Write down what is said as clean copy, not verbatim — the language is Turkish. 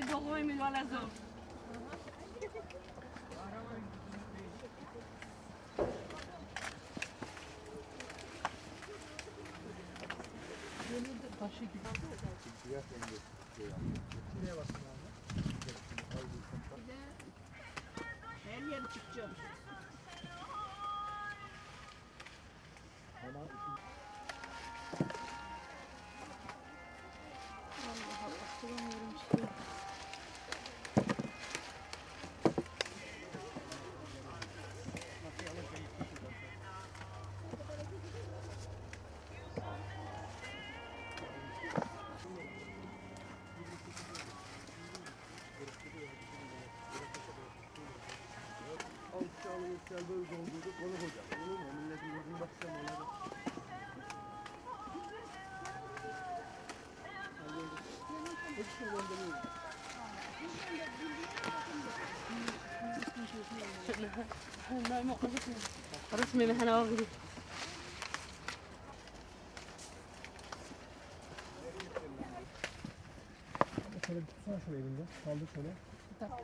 دوغوي من ولا زوج Taşı gibi. Şuraya basın abi. her yer çıkacağım. Allah Allah, bulamıyorum işte. Böyle doldurduk, onu koyacağız. Olur mu? Milletin gözünü bakacağım onlara. Hepsini gönderiyoruz. رسمي محنا واخدين Şöyle tutsana şöyle elinde. Kaldır şöyle. Tamam.